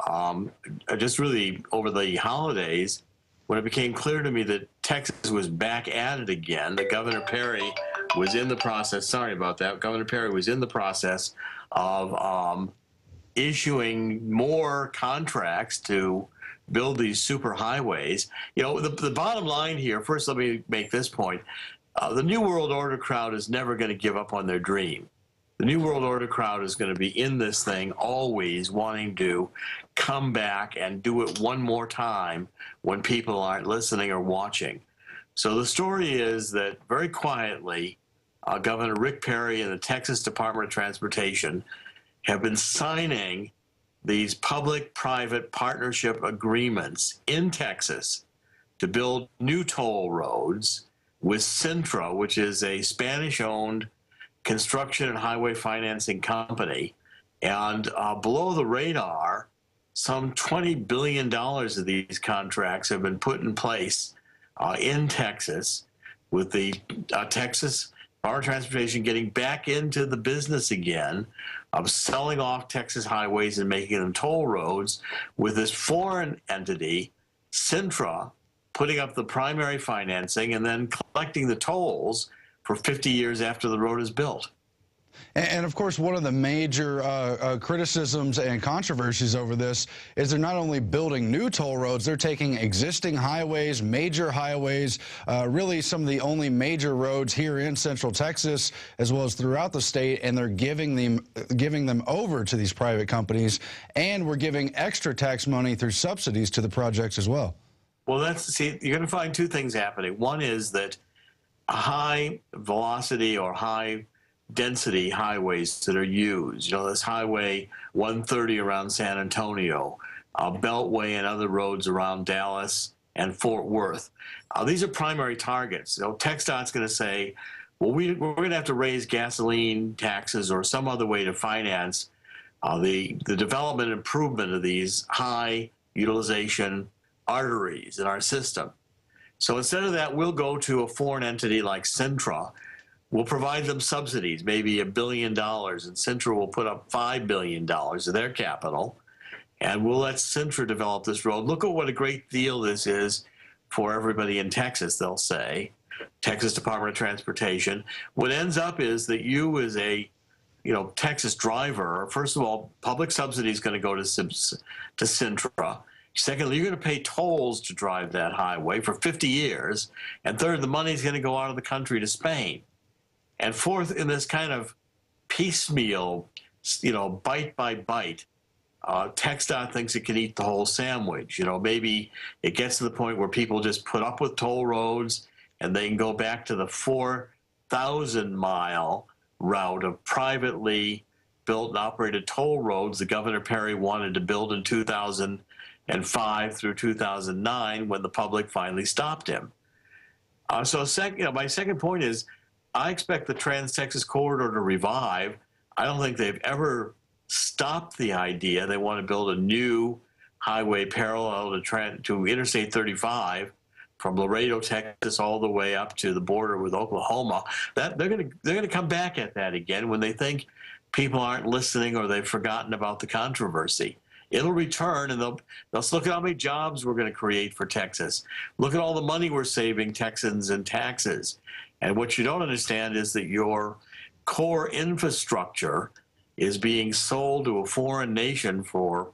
just really over the holidays when it became clear to me that Texas was back at it again, that Governor Perry was in the process. Sorry about that. Governor Perry was in the process of issuing more contracts to build these super highways. You know, the bottom line here, first let me make this point. The New World Order crowd is never going to give up on their dream. The New World Order crowd is going to be in this thing always wanting to come back and do it one more time when people aren't listening or watching. So the story is that very quietly, Governor Rick Perry and the Texas Department of Transportation have been signing these public-private partnership agreements in Texas to build new toll roads with Cintra, which is a Spanish-owned construction and highway financing company. And below the radar, some $20 billion of these contracts have been put in place in Texas, with the Texas Department of Transportation getting back into the business again of selling off Texas highways and making them toll roads, with this foreign entity, Cintra, putting up the primary financing and then collecting the tolls for 50 years after the road is built. And of course, one of the major criticisms and controversies over this is they're not only building new toll roads, they're taking existing highways, major highways, really some of the only major roads here in Central Texas, as well as throughout the state, and they're giving them over to these private companies, and we're giving extra tax money through subsidies to the projects as well. Well, see, you're going to find two things happening. One is that high velocity or high density highways that are used, you know, this Highway 130 around San Antonio, Beltway and other roads around Dallas and Fort Worth. These are primary targets. So TxDOT's going to say, well, we're going to have to raise gasoline taxes or some other way to finance the development and improvement of these high utilization arteries in our system. So instead of that, we'll go to a foreign entity like Cintra. We'll provide them subsidies, maybe $1 billion, and Cintra will put up $5 billion of their capital, and we'll let Cintra develop this road. Look at what a great deal this is for everybody in Texas, they'll say. Texas Department of Transportation. What ends up is that you, as a Texas driver, first of all, public subsidy is going to go to Cintra. Secondly, you're going to pay tolls to drive that highway for 50 years. And third, the money is going to go out of the country to Spain. And fourth, in this kind of piecemeal, bite by bite, TxDOT thinks it can eat the whole sandwich. Maybe it gets to the point where people just put up with toll roads and they can go back to the 4,000-mile route of privately built and operated toll roads that Governor Perry wanted to build in 2005 through 2009 when the public finally stopped him. My second point is, I expect the Trans-Texas Corridor to revive. I don't think they've ever stopped the idea. They want to build a new highway parallel to Interstate 35 from Laredo, Texas, all the way up to the border with Oklahoma, that they're gonna come back at that again when they think people aren't listening or they've forgotten about the controversy. It'll return, and they'll look at how many jobs we're going to create for Texas. Look at all the money we're saving Texans in taxes. And what you don't understand is that your core infrastructure is being sold to a foreign nation for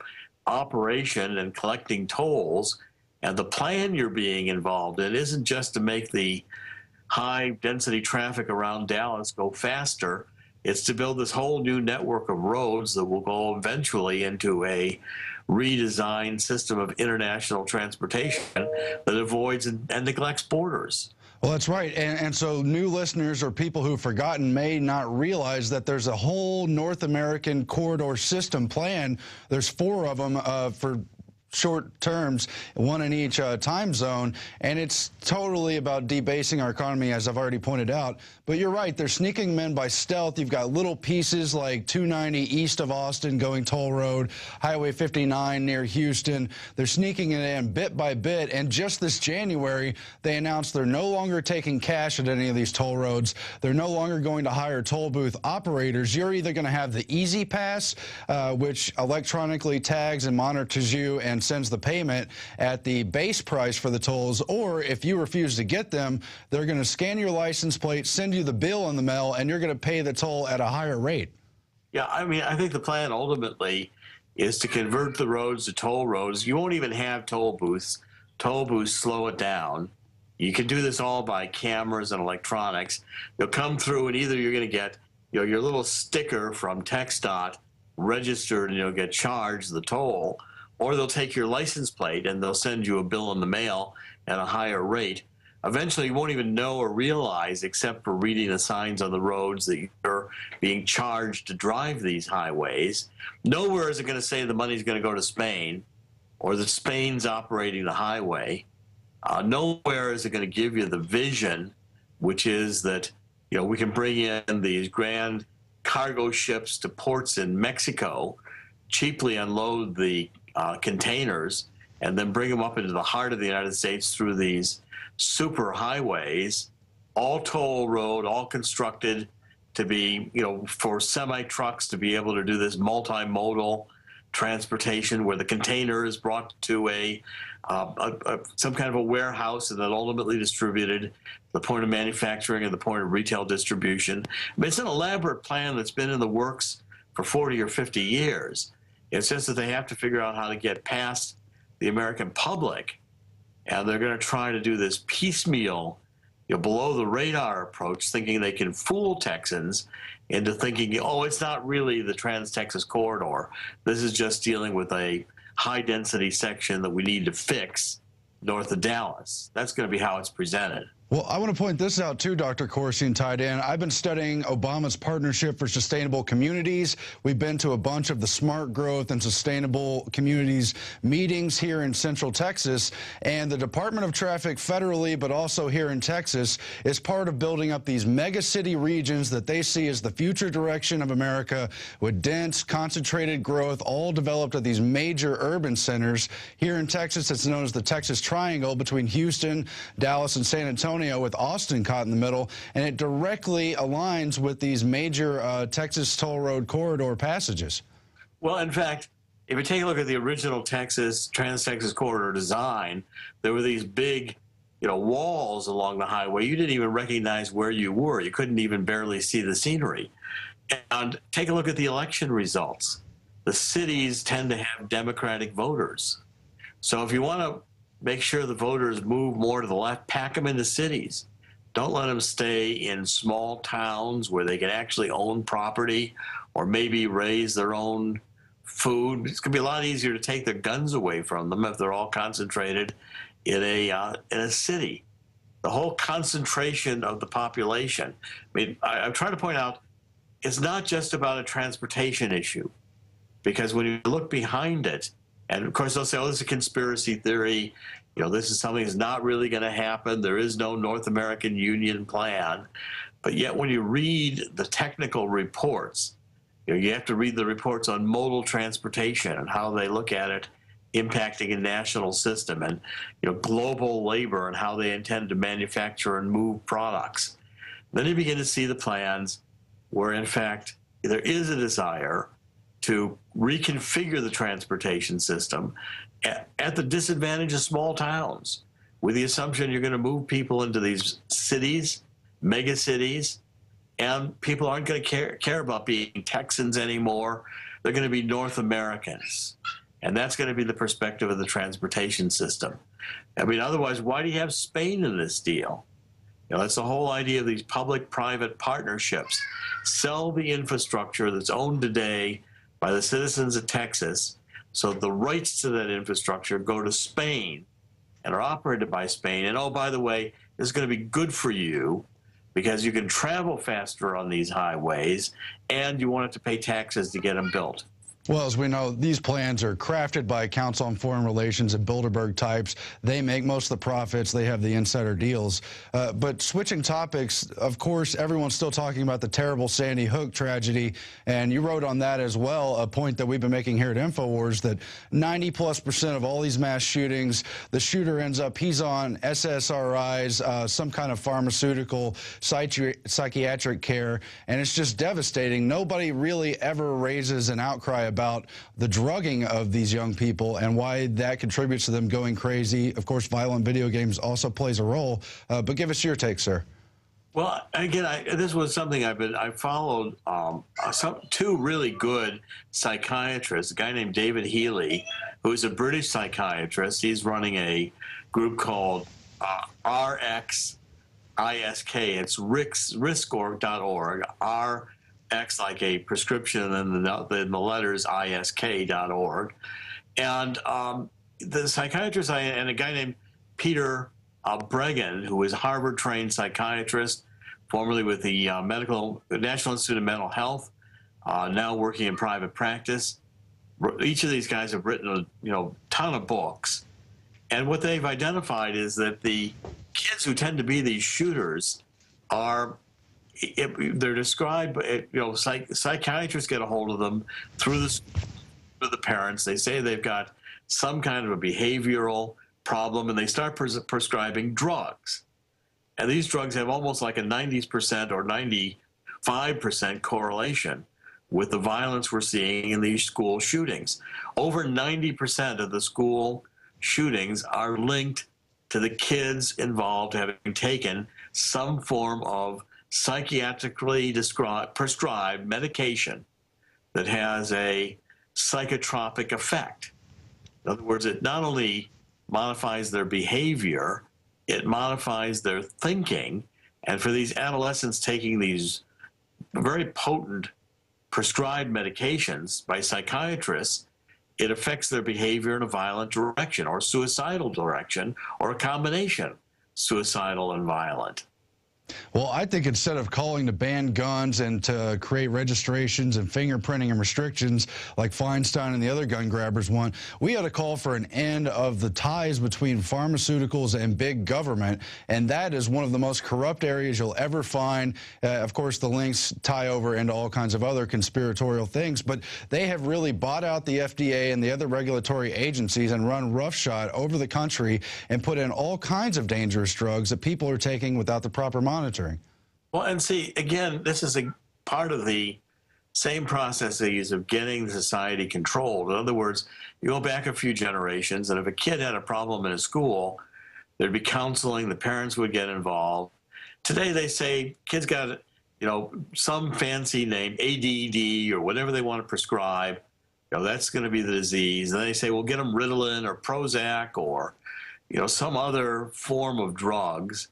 operation and collecting tolls. And the plan you're being involved in isn't just to make the high-density traffic around Dallas go faster. It's to build this whole new network of roads that will go eventually into a redesigned system of international transportation that avoids and neglects borders. Well, that's right. And so new listeners or people who've forgotten may not realize that there's a whole North American corridor system plan. There's 4 of them for short terms, one in each time zone, and it's totally about debasing our economy, as I've already pointed out. But you're right, they're sneaking them in by stealth. You've got little pieces like 290 east of Austin going toll road, Highway 59 near Houston. They're sneaking it in bit by bit, and just this January, they announced they're no longer taking cash at any of these toll roads. They're no longer going to hire toll booth operators. You're either going to have the Easy Pass, which electronically tags and monitors you and sends the payment at the base price for the tolls, or if you refuse to get them, they're going to scan your license plate, send you the bill in the mail, and you're going to pay the toll at a higher rate. Yeah, I mean, I think the plan ultimately is to convert the roads to toll roads. You won't even have toll booths. Toll booths slow it down. You can do this all by cameras and electronics. You'll come through, and either you're going to get, your little sticker from TxDOT registered, and you'll get charged the toll, or they'll take your license plate and they'll send you a bill in the mail at a higher rate. Eventually, you won't even know or realize, except for reading the signs on the roads, that you're being charged to drive these highways. Nowhere is it going to say the money's going to go to Spain or that Spain's operating the highway. Nowhere is it going to give you the vision, which is that, we can bring in these grand cargo ships to ports in Mexico, cheaply unload the containers, and then bring them up into the heart of the United States through these super highways, all toll road, all constructed to be, for semi-trucks to be able to do this multimodal transportation where the container is brought to some kind of a warehouse and then ultimately distributed to the point of manufacturing and the point of retail distribution. I mean, it's an elaborate plan that's been in the works for 40 or 50 years. It's just that they have to figure out how to get past the American public, and they're going to try to do this piecemeal, below the radar approach, thinking they can fool Texans into thinking, oh, it's not really the Trans-Texas corridor. This is just dealing with a high-density section that we need to fix north of Dallas. That's going to be how it's presented. Well, I want to point this out, too, Dr. Corsi and tied in. I've been studying Obama's Partnership for Sustainable Communities. We've been to a bunch of the smart growth and sustainable communities meetings here in Central Texas. And the Department of Traffic federally, but also here in Texas, is part of building up these mega city regions that they see as the future direction of America, with dense, concentrated growth, all developed at these major urban centers. Here in Texas, it's known as the Texas Triangle between Houston, Dallas, and San Antonio, with Austin caught in the middle, and it directly aligns with these major Texas toll road corridor passages. Well, in fact, if you take a look at the original Trans-Texas corridor design, there were these big, walls along the highway. You didn't even recognize where you were. You couldn't even barely see the scenery. And take a look at the election results. The cities tend to have Democratic voters. So if you want to make sure the voters move more to the left, pack them into cities. Don't let them stay in small towns where they can actually own property or maybe raise their own food. It's going to be a lot easier to take their guns away from them if they're all concentrated in a city. The whole concentration of the population. I mean, I'm trying to point out, it's not just about a transportation issue, because when you look behind it, and of course they'll say, oh, this is a conspiracy theory. This is something that's not really going to happen. There is no North American Union plan. But yet when you read the technical reports, you have to read the reports on modal transportation and how they look at it impacting a national system and, global labor and how they intend to manufacture and move products. Then you begin to see the plans where, in fact, there is a desire to reconfigure the transportation system at the disadvantage of small towns, with the assumption you're going to move people into these cities, mega cities, and people aren't going to care about being Texans anymore. They're going to be North Americans. And that's going to be the perspective of the transportation system. I mean, otherwise, why do you have Spain in this deal? That's the whole idea of these public-private partnerships. Sell the infrastructure that's owned today by the citizens of Texas, so the rights to that infrastructure go to Spain and are operated by Spain. And, oh, by the way, this is going to be good for you because you can travel faster on these highways, and you want it to pay taxes to get them built. Well, as we know, these plans are crafted by Council on Foreign Relations and Bilderberg types. They make most of the profits. They have the insider deals. But switching topics, of course, everyone's still talking about the terrible Sandy Hook tragedy. And you wrote on that as well, a point that we've been making here at Infowars, that 90+% of all these mass shootings, the shooter ends up, he's on SSRIs, some kind of pharmaceutical, psychiatric care. And it's just devastating. Nobody really ever raises an outcry about the drugging of these young people and why that contributes to them going crazy. Of course, violent video games also plays a role. But give us your take, sir. Well, again, this was something I followed two really good psychiatrists, a guy named David Healy, who's a British psychiatrist. He's running a group called RXISK. It's risk.org, X like a prescription, and then the letters ISK.org. And the psychiatrist and a guy named Peter Bregan, who is a Harvard-trained psychiatrist, formerly with the National Institute of Mental Health, now working in private practice. Each of these guys have written a ton of books. And what they've identified is that the kids who tend to be these shooters they're described, psychiatrists get a hold of them through the parents. They say they've got some kind of a behavioral problem, and they start prescribing drugs. And these drugs have almost like a 90% or 95% correlation with the violence we're seeing in these school shootings. Over 90% of the school shootings are linked to the kids involved having taken some form of psychiatrically prescribed medication that has a psychotropic effect. In other words, it not only modifies their behavior, it modifies their thinking. And for these adolescents taking these very potent prescribed medications by psychiatrists, it affects their behavior in a violent direction or suicidal direction, or a combination, suicidal and violent. Well, I think instead of calling to ban guns and to create registrations and fingerprinting and restrictions like Feinstein and the other gun grabbers want, we ought to call for an end of the ties between pharmaceuticals and big government, and that is one of the most corrupt areas you'll ever find. Of course, the links tie over into all kinds of other conspiratorial things, but they have really bought out the FDA and the other regulatory agencies and run roughshod over the country and put in all kinds of dangerous drugs that people are taking without the proper monitoring. Well, and see, again, this is a part of the same processes of getting society controlled. In other words, you go back a few generations, and if a kid had a problem in a school, there'd be counseling, the parents would get involved. Today they say kids got, some fancy name, ADD or whatever they want to prescribe. That's going to be the disease. And they say, well, get them Ritalin or Prozac or, some other form of drugs,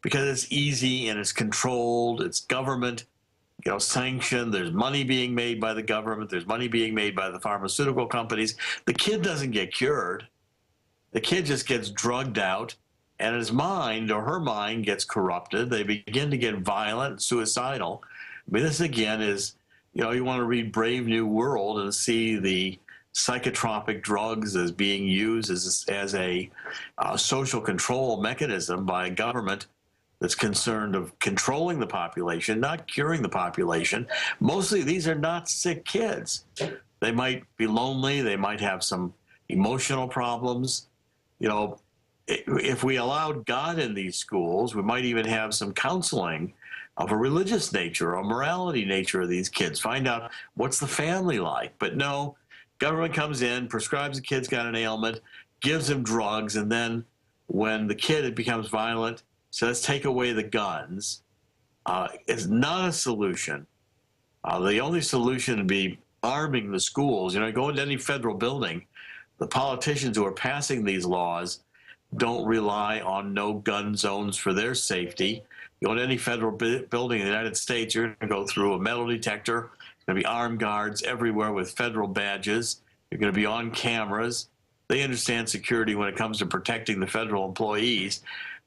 because it's easy and it's controlled, it's government, sanctioned, there's money being made by the government, there's money being made by the pharmaceutical companies. The kid doesn't get cured. The kid just gets drugged out, and his mind or her mind gets corrupted. They begin to get violent, suicidal. I mean, this again is, you want to read Brave New World and see the psychotropic drugs as being used as a social control mechanism by government that's concerned of controlling the population, not curing the population. Mostly these are not sick kids. They might be lonely, they might have some, emotional problems. You know, if we allowed God in these schools, we might even have some counseling of a religious nature or morality nature of these kids. Find out what's the family like. But no, government comes in, prescribes the kid's got an ailment, gives him drugs, and then when the kid becomes violent, so let's take away the guns. It's not a solution. The only solution would be arming the schools. You know, go into any federal building, the politicians who are passing these laws don't rely on no gun zones for their safety. You go into any federal building in the United States, you're going to go through a metal detector. There's going to be armed guards everywhere with federal badges. You're going to be on cameras. They understand security when it comes to protecting the federal employees.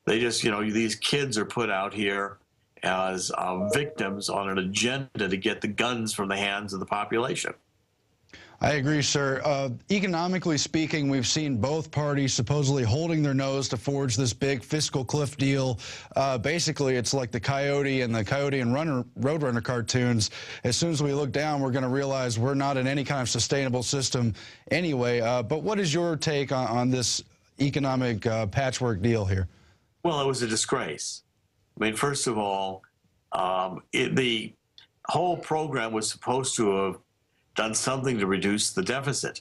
They just, you know, these kids are put out here as victims on an agenda to get the guns from the hands of the population. I agree, sir. Economically speaking, we've seen both parties supposedly holding their nose to forge this big fiscal cliff deal. Basically, it's like the Coyote and Roadrunner cartoons. As soon as we look down, we're going to realize we're not in any kind of sustainable system anyway. But what is your take on this economic patchwork deal here? Well, it was a disgrace. I mean, first of all, the whole program was supposed to have done something to reduce the deficit.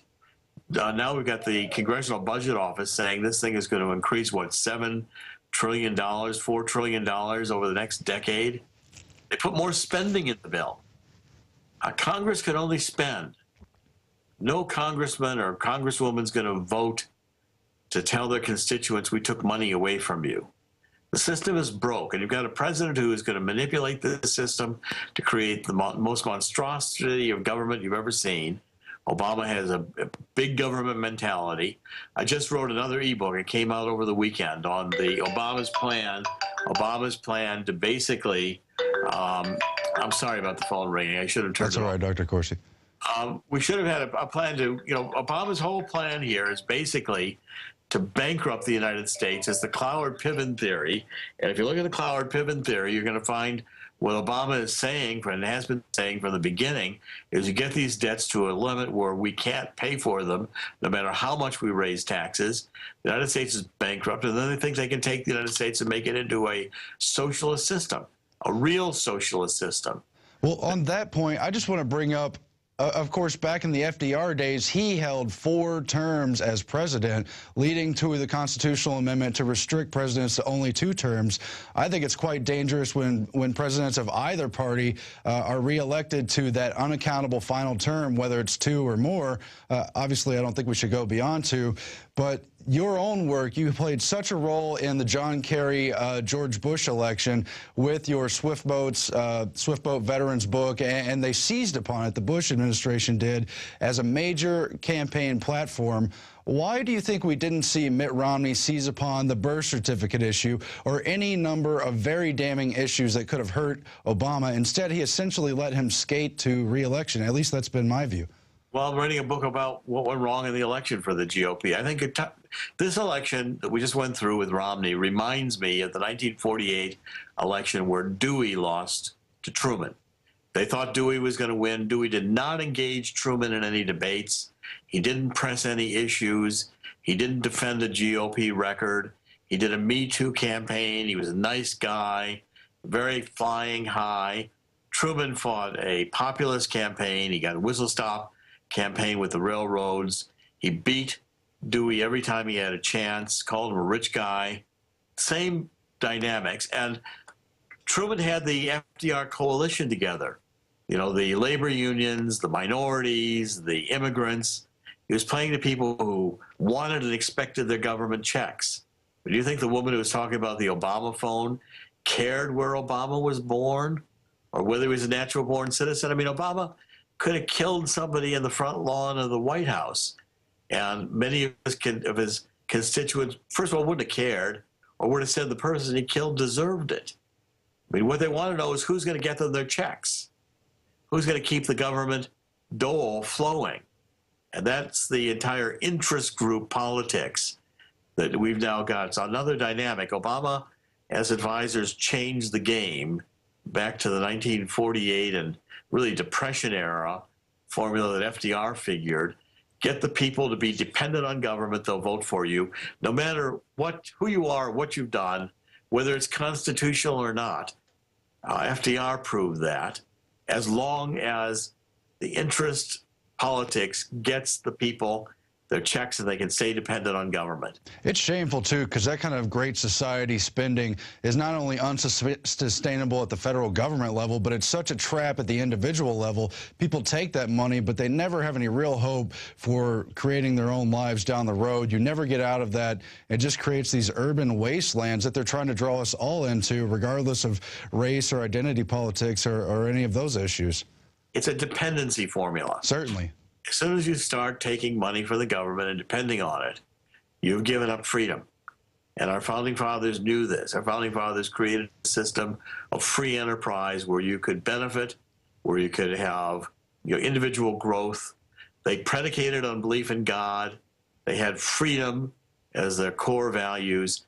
Now we've got the Congressional Budget Office saying this thing is going to increase, what, $7 trillion, $4 trillion over the next decade? They put more spending in the bill. Congress can only spend. No congressman or congresswoman's going to vote to tell their constituents we took money away from you. The system is broke, and you've got a president who is going to manipulate the system to create the most monstrosity of government you've ever seen. Obama has a big government mentality. I just wrote another ebook. It came out over the weekend on the Obama's plan to basically, I'm sorry about the phone ringing. I should have turned it off. That's all right, Dr. Corsi. We should have had a plan to, you know, Obama's whole plan here is basically to bankrupt the United States. It's the Cloward-Piven theory. And if you look at the Cloward-Piven theory, you're going to find what Obama is saying, and has been saying from the beginning, is you get these debts to a limit where we can't pay for them, no matter how much we raise taxes. The United States is bankrupt, and then they think they can take the United States and make it into a socialist system, a real socialist system. Well, on that point, I just want to bring up, of course, back in the FDR days, he held 4 terms as president, leading to the constitutional amendment to restrict presidents to only 2 terms. I think it's quite dangerous when presidents of either party are reelected to that unaccountable final term, whether it's 2 or more. Obviously, I don't think we should go beyond 2. But your own work, you played such a role in the John Kerry, George Bush election with your Swift Boat Veterans book, and they seized upon it, the Bush administration did, as a major campaign platform. Why do you think we didn't see Mitt Romney seize upon the birth certificate issue or any number of very damning issues that could have hurt Obama? Instead, he essentially let him skate to re-election. At least that's been my view. Well, I'm writing a book about what went wrong in the election for the GOP. I think this election that we just went through with Romney reminds me of the 1948 election where Dewey lost to Truman. They thought Dewey was going to win. Dewey did not engage Truman in any debates. He didn't press any issues. He didn't defend the GOP record. He did a Me Too campaign. He was a nice guy, very flying high. Truman fought a populist campaign. He got a whistle-stop campaign with the railroads. He beat Dewey every time he had a chance, called him a rich guy. Same dynamics. And Truman had the FDR coalition together. You know, the labor unions, the minorities, the immigrants. He was playing to people who wanted and expected their government checks. But do you think the woman who was talking about the Obama phone cared where Obama was born or whether he was a natural-born citizen? I mean, Obama could have killed somebody in the front lawn of the White House. And many of his constituents, first of all, wouldn't have cared or would have said the person he killed deserved it. I mean, what they want to know is who's going to get them their checks? Who's going to keep the government dole flowing? And that's the entire interest group politics that we've now got. It's another dynamic. Obama, as advisors, changed the game back to the 1948 and really Depression era formula that FDR figured. get the people to be dependent on government. They'll vote for you, no matter who you are, what you've done, whether it's constitutional or not. FDR proved that. As long as the interest politics gets the people their checks and they can stay dependent on government. It's shameful, too, because that kind of great society spending is not only unsustainable at the federal government level, but it's such a trap at the individual level. People take that money, but they never have any real hope for creating their own lives down the road. You never get out of that. It just creates these urban wastelands that they're trying to draw us all into, regardless of race or identity politics or any of those issues. It's a dependency formula. Certainly. As soon as you start taking money from the government and depending on it, you've given up freedom. And our founding fathers knew this. Our founding fathers created a system of free enterprise where you could benefit, where you could have individual growth. They predicated on belief in God. They had freedom as their core values.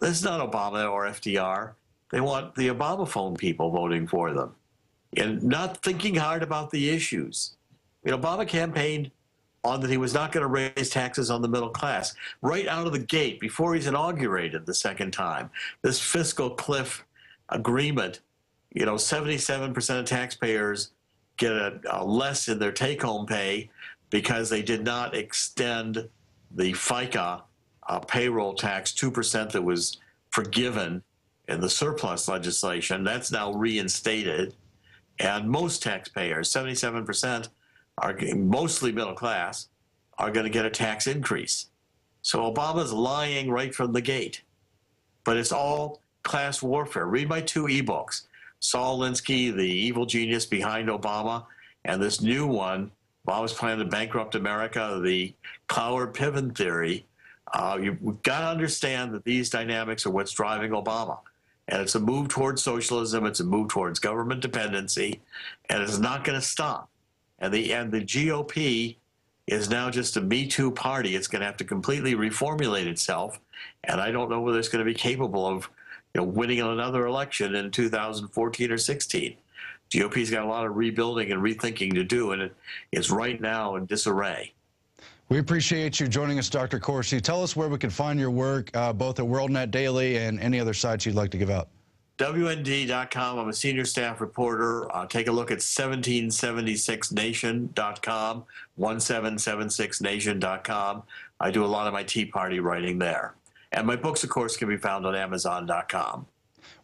This is not Obama or FDR. They want the Obama phone people voting for them and not thinking hard about the issues. Obama campaigned on that he was not going to raise taxes on the middle class. Right out of the gate, before he's inaugurated the second time, this fiscal cliff agreement, 77% of taxpayers get a less in their take-home pay because they did not extend the FICA payroll tax 2% that was forgiven in the surplus legislation. That's now reinstated. And most taxpayers, 77%, are mostly middle class, are going to get a tax increase. So Obama's lying right from the gate. But it's all class warfare. Read my 2 ebooks, Saul Alinsky, The Evil Genius Behind Obama, and this new one, Obama's Plan to Bankrupt America, the Cloward-Piven Theory. You've got to understand that these dynamics are what's driving Obama. And it's a move towards socialism, it's a move towards government dependency, and it's not going to stop. And the GOP is now just a Me Too party. It's going to have to completely reformulate itself, and I don't know whether it's going to be capable of winning another election in 2014 or 16. GOP's got a lot of rebuilding and rethinking to do, and it's right now in disarray. We appreciate you joining us, Dr. Corsi. Tell us where we can find your work, both at WorldNet Daily and any other sites you'd like to give out. WND.com. I'm a senior staff reporter. Take a look at 1776nation.com, 1776nation.com. I do a lot of my Tea Party writing there. And my books, of course, can be found on Amazon.com.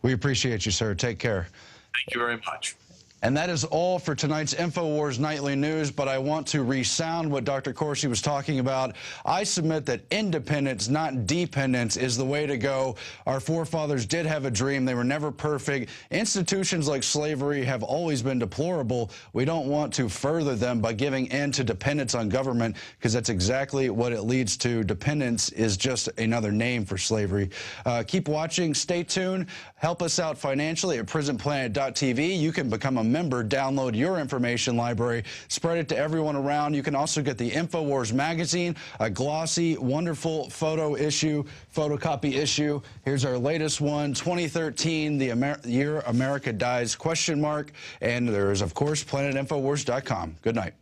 We appreciate you, sir. Take care. Thank you very much. And that is all for tonight's Infowars Nightly News, but I want to resound what Dr. Corsi was talking about. I submit that independence, not dependence, is the way to go. Our forefathers did have a dream. They were never perfect. Institutions like slavery have always been deplorable. We don't want to further them by giving in to dependence on government, because that's exactly what it leads to. Dependence is just another name for slavery. Keep watching. Stay tuned. Help us out financially at prisonplanet.tv. You can become a member, download your information library, spread it to everyone around. You can also get the Infowars magazine, a glossy, wonderful photocopy issue. Here's our latest one, 2013, the year America dies, ? And there is, of course, planetinfowars.com. Good night.